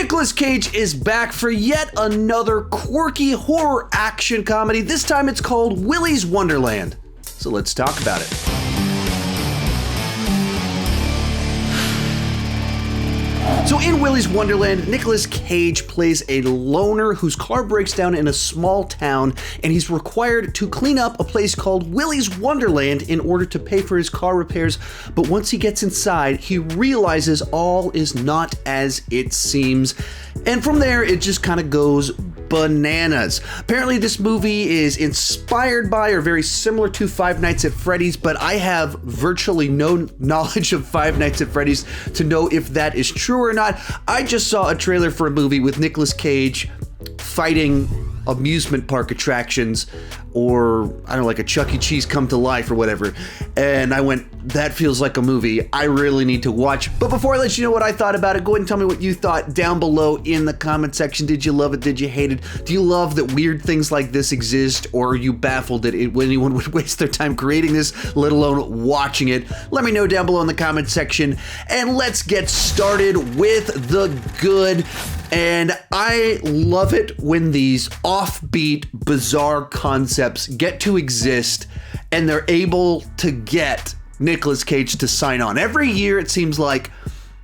Nicolas Cage is back for yet another quirky horror action comedy. This time it's called Willy's Wonderland. So let's talk about it. So in Willy's Wonderland, Nicolas Cage plays a loner whose car breaks down in a small town, and he's required to clean up a place called Willy's Wonderland in order to pay for his car repairs. But once he gets inside, he realizes all is not as it seems. And from there, it just kind of goes bananas. Apparently, this movie is inspired by or very similar to Five Nights at Freddy's, but I have virtually no knowledge of Five Nights at Freddy's to know if that is true or not. I just saw a trailer for a movie with Nicolas Cage fighting amusement park attractions, or I don't know, like a Chuck E. Cheese come to life or whatever. And I went, that feels like a movie I really need to watch. But before I let you know what I thought about it, go ahead and tell me what you thought down below in the comment section. Did you love it? Did you hate it? Do you love that weird things like this exist? Or are you baffled that anyone would waste their time creating this, let alone watching it? Let me know down below in the comment section. And let's get started with the good. And I love it when these offbeat, bizarre concepts get to exist and they're able to get Nicolas Cage to sign on. Every year it seems like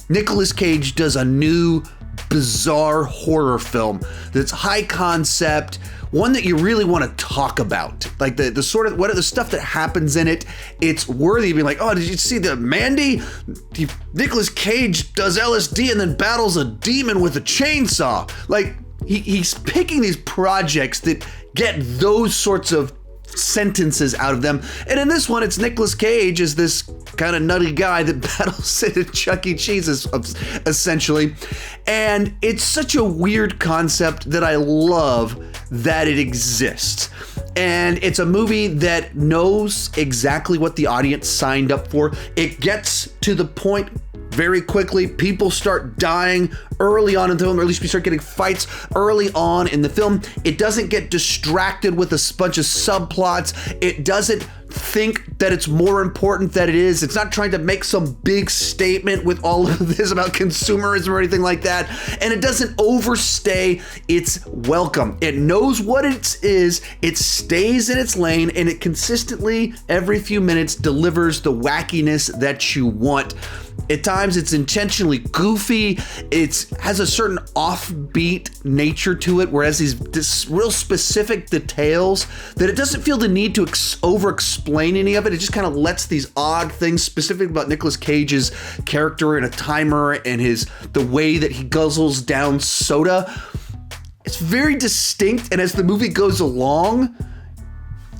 Nicolas Cage does a new, bizarre horror film that's high concept, one that you really want to talk about. Like the sort of, what are the stuff that happens in it, it's worthy of being like, oh, did you see the Mandy? Nicolas Cage does LSD and then battles a demon with a chainsaw. Like, he's picking these projects that get those sorts of sentences out of them. And in this one, it's Nicolas Cage as this kind of nutty guy that battles at Chuck E. Cheese, essentially. And it's such a weird concept that I love that it exists. And it's a movie that knows exactly what the audience signed up for. It gets to the point very quickly. People start dying early on in the film, or at least we start getting fights early on in the film. It doesn't get distracted with a bunch of subplots. It doesn't think that it's more important than it is. It's not trying to make some big statement with all of this about consumerism or anything like that. And it doesn't overstay its welcome. It knows what it is, it stays in its lane, and it consistently, every few minutes, delivers the wackiness that you want. At times it's intentionally goofy. It has a certain offbeat nature to it, whereas these real specific details that it doesn't feel the need to over-explain any of it. It just kind of lets these odd things specific about Nicolas Cage's character and a timer and the way that he guzzles down soda. It's very distinct, and as the movie goes along,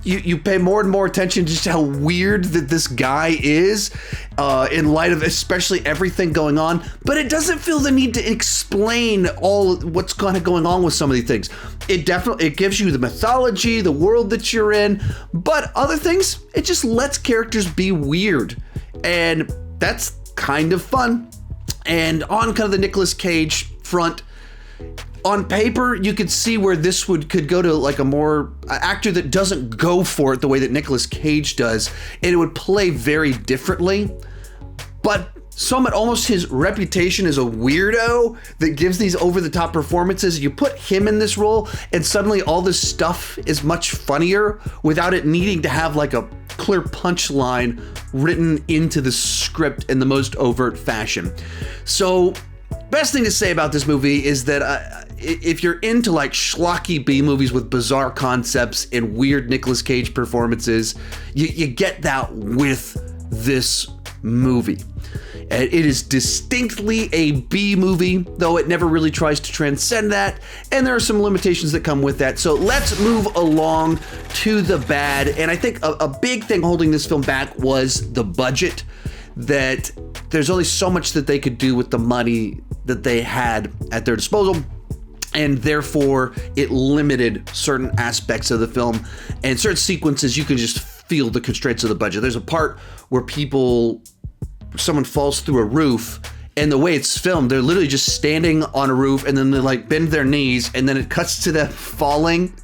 you pay more and more attention to just how weird that this guy is in light of especially everything going on, but it doesn't feel the need to explain all what's kind of going on with some of these things. It gives you the mythology, the world that you're in, but other things, it just lets characters be weird, and that's kind of fun. And on kind of the Nicolas Cage front, on paper, you could see where this could go to like a more actor that doesn't go for it the way that Nicolas Cage does, and it would play very differently. But almost his reputation as a weirdo that gives these over-the-top performances, you put him in this role, and suddenly all this stuff is much funnier without it needing to have like a clear punchline written into the script in the most overt fashion. So, best thing to say about this movie is that if you're into like schlocky B movies with bizarre concepts and weird Nicolas Cage performances, you get that with this movie. It is distinctly a B movie, though it never really tries to transcend that, and there are some limitations that come with that. So let's move along to the bad. And I think a big thing holding this film back was the budget, that there's only so much that they could do with the money that they had at their disposal, and therefore it limited certain aspects of the film, and certain sequences you can just feel the constraints of the budget. There's a part where someone falls through a roof, and the way it's filmed, they're literally just standing on a roof, and then they like bend their knees, and then it cuts to them falling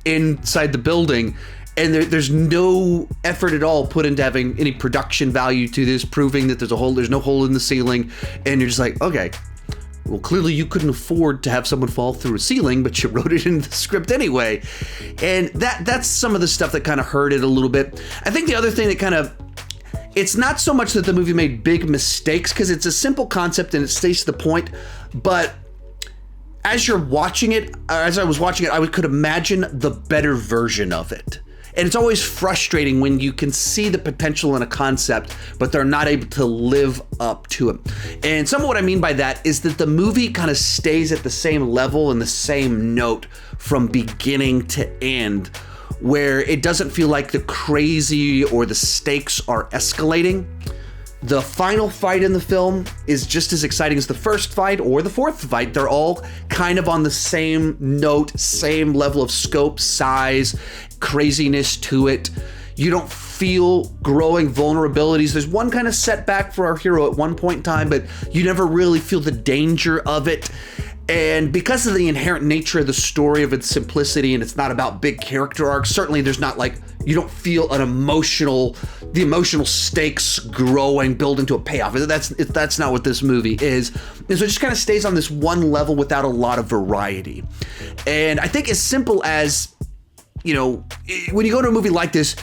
inside the building, and there's no effort at all put into having any production value to this, proving that there's no hole in the ceiling, and you're just like, okay, well, clearly you couldn't afford to have someone fall through a ceiling, but you wrote it into the script anyway. And that's some of the stuff that kind of hurt it a little bit. I think the other thing that kind of, it's not so much that the movie made big mistakes, because it's a simple concept and it stays to the point, but as you're watching it, as I was watching it, I could imagine the better version of it. And it's always frustrating when you can see the potential in a concept, but they're not able to live up to it. And some of what I mean by that is that the movie kind of stays at the same level and the same note from beginning to end, where it doesn't feel like the crazy or the stakes are escalating. The final fight in the film is just as exciting as the first fight or the fourth fight. They're all kind of on the same note, same level of scope, size, craziness to it. You don't feel growing vulnerabilities. There's one kind of setback for our hero at one point in time, but you never really feel the danger of it. And because of the inherent nature of the story, of its simplicity, and it's not about big character arcs, certainly there's not like, you don't feel the emotional stakes growing, building to a payoff. That's not what this movie is. And so it just kind of stays on this one level without a lot of variety. And I think as simple as, you know, when you go to a movie like this,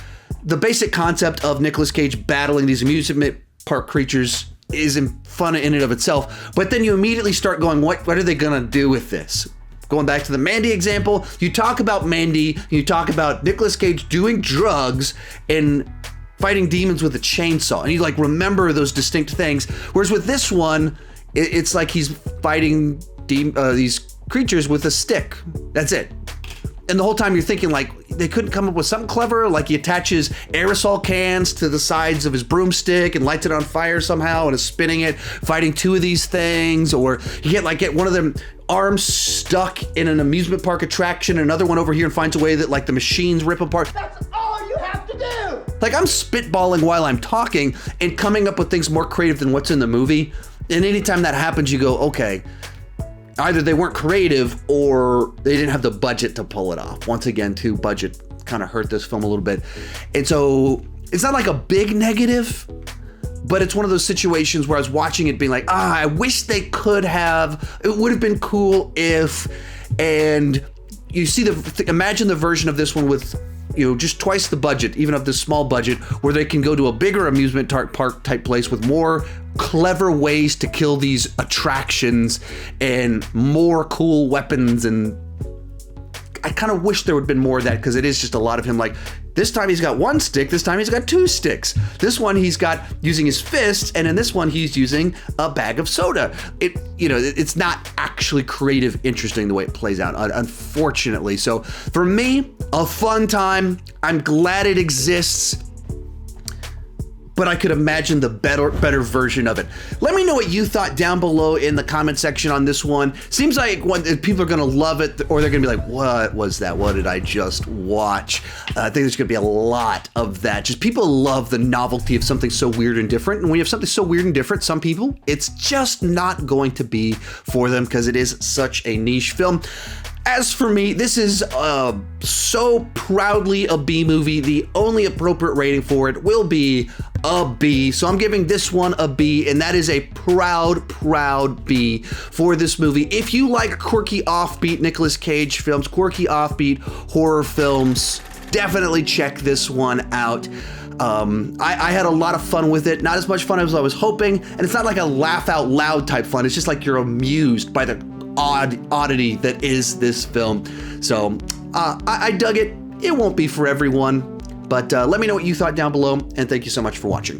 the basic concept of Nicolas Cage battling these amusement park creatures is fun in and of itself, but then you immediately start going, what are they gonna do with this? Going back to the Mandy example, you talk about Mandy, you talk about Nicolas Cage doing drugs and fighting demons with a chainsaw, and you like remember those distinct things. Whereas with this one, it's like he's fighting these creatures with a stick. That's it. And the whole time you're thinking like, they couldn't come up with something clever, like he attaches aerosol cans to the sides of his broomstick and lights it on fire somehow and is spinning it, fighting two of these things, or you get one of them arms stuck in an amusement park attraction, another one over here and finds a way that like the machines rip apart. That's all you have to do! Like I'm spitballing while I'm talking and coming up with things more creative than what's in the movie. And anytime that happens, you go, okay, either they weren't creative or they didn't have the budget to pull it off. Once again, too, budget kind of hurt this film a little bit. And so it's not like a big negative, but it's one of those situations where I was watching it being like, I wish they could have, it would have been cool if, and you see imagine the version of this one with, you know, just twice the budget, even of this small budget, where they can go to a bigger amusement park type place with more clever ways to kill these attractions and more cool weapons. And I kind of wish there would have been more of that, because it is just a lot of him like, this time he's got one stick, this time he's got two sticks. This one he's got using his fists, and in this one he's using a bag of soda. It's not actually creative, interesting the way it plays out, unfortunately. So for me, a fun time. I'm glad it exists, but I could imagine the better version of it. Let me know what you thought down below in the comment section on this one. Seems like people are gonna love it, or they're gonna be like, what was that? What did I just watch? I think there's gonna be a lot of that. Just people love the novelty of something so weird and different. And when you have something so weird and different, some people, it's just not going to be for them, because it is such a niche film. As for me, this is so proudly a B movie. The only appropriate rating for it will be a B. So I'm giving this one a B, and that is a proud B for this movie. If you like quirky offbeat Nicolas Cage films, quirky offbeat horror films, definitely check this one out. I had a lot of fun with it. Not as much fun as I was hoping, and it's not like a laugh out loud type fun. It's just like you're amused by the oddity that is this film. So I dug it. It won't be for everyone, but let me know what you thought down below, and thank you so much for watching.